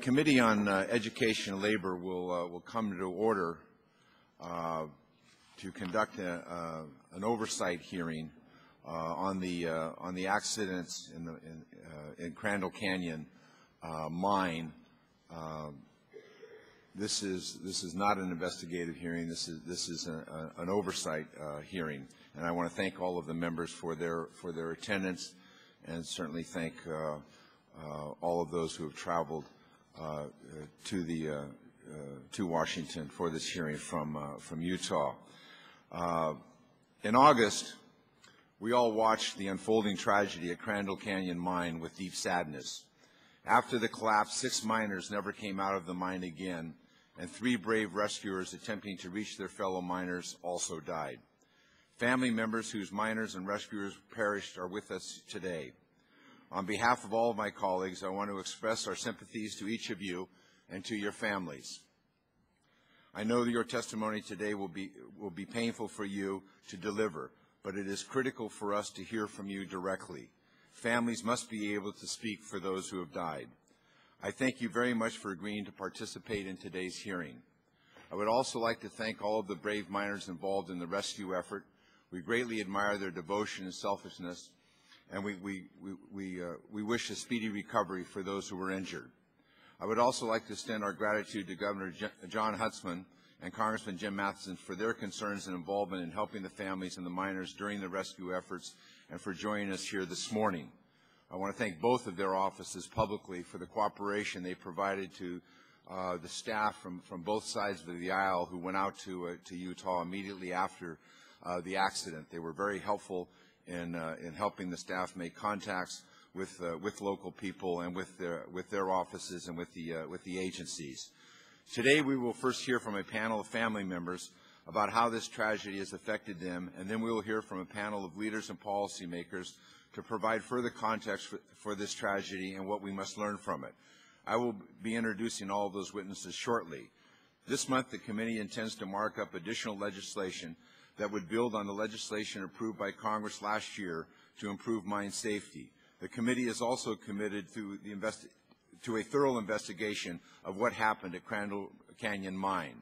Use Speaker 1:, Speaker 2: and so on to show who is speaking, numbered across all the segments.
Speaker 1: Committee on Education and Labor will come to order to conduct an oversight hearing on the accidents in Crandall Canyon mine. This is not an investigative hearing. This is an oversight hearing, and I want to thank all of the members for their attendance, and certainly thank all of those who have traveled to Washington for this hearing from Utah. In August, we all watched the unfolding tragedy at Crandall Canyon mine with deep sadness. After the collapse, 6 miners never came out of the mine again, and 3 brave rescuers attempting to reach their fellow miners also died. Family members whose miners and rescuers perished are with us today. On behalf of all of my colleagues, I want to express our sympathies to each of you and to your families. I know that your testimony today will be painful for you to deliver, but it is critical for us to hear from you directly. Families must be able to speak for those who have died. I thank you very much for agreeing to participate in today's hearing. I would also like to thank all of the brave miners involved in the rescue effort. We greatly admire their devotion and selflessness, and we wish a speedy recovery for those who were injured. I would also like to extend our gratitude to Governor John Huntsman and Congressman Jim Matheson for their concerns and involvement in helping the families and the miners during the rescue efforts and for joining us here this morning. I want to thank both of their offices publicly for the cooperation they provided to the staff from both sides of the aisle who went out to Utah immediately after the accident. They were very helpful in helping the staff make contacts with local people and with their offices and with the agencies. Today we will first hear from a panel of family members about how this tragedy has affected them, and then we will hear from a panel of leaders and policymakers to provide further context for this tragedy and what we must learn from it. I will be introducing all of those witnesses shortly. This month the committee intends to mark up additional legislation that would build on the legislation approved by Congress last year to improve mine safety. The committee is also committed to a thorough investigation of what happened at Crandall Canyon mine.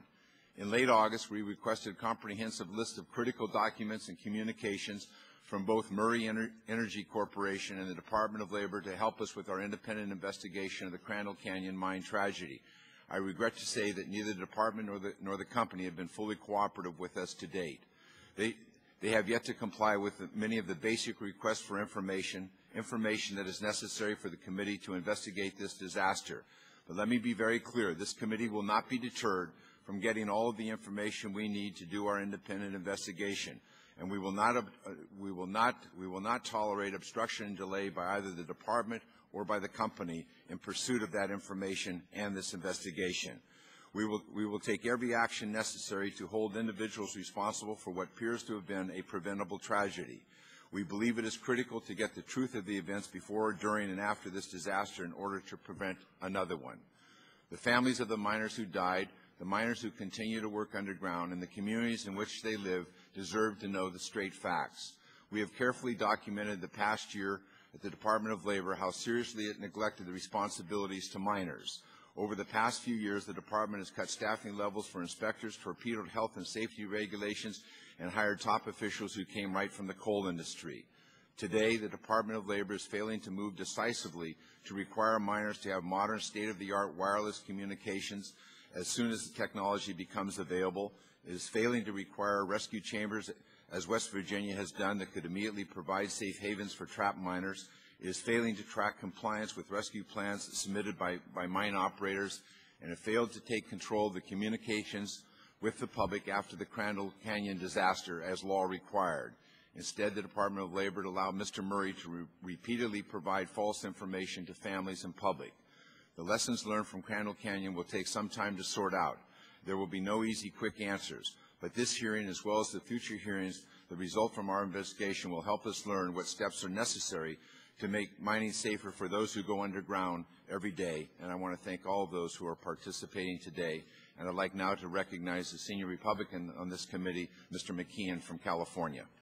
Speaker 1: In late August, we requested a comprehensive list of critical documents and communications from both Murray Energy Corporation and the Department of Labor to help us with our independent investigation of the Crandall Canyon mine tragedy. I regret to say that neither the department nor the company have been fully cooperative with us to date. They have yet to comply with many of the basic requests for information that is necessary for the committee to investigate this disaster. But let me be very clear, this committee will not be deterred from getting all of the information we need to do our independent investigation. And we will not tolerate obstruction and delay by either the department or by the company in pursuit of that information and this investigation. We will take every action necessary to hold individuals responsible for what appears to have been a preventable tragedy. We believe it is critical to get the truth of the events before, during, and after this disaster in order to prevent another one. The families of the miners who died, the miners who continue to work underground, and the communities in which they live deserve to know the straight facts. We have carefully documented the past year at the Department of Labor how seriously it neglected the responsibilities to miners. Over the past few years, the department has cut staffing levels for inspectors, torpedoed health and safety regulations, and hired top officials who came right from the coal industry. Today, the Department of Labor is failing to move decisively to require miners to have modern, state-of-the-art wireless communications as soon as the technology becomes available. It is failing to require rescue chambers, as West Virginia has done, that could immediately provide safe havens for trapped miners. It is failing to track compliance with rescue plans submitted by mine operators, and it failed to take control of the communications with the public after the Crandall Canyon disaster as law required. Instead, the Department of Labor allowed Mr. Murray to repeatedly provide false information to families and public. The lessons learned from Crandall Canyon will take some time to sort out. There will be no easy, quick answers, but this hearing, as well as the future hearings, the result from our investigation will help us learn what steps are necessary to make mining safer for those who go underground every day. And I want to thank all of those who are participating today. And I'd like now to recognize the senior Republican on this committee, Mr. McKeon from California.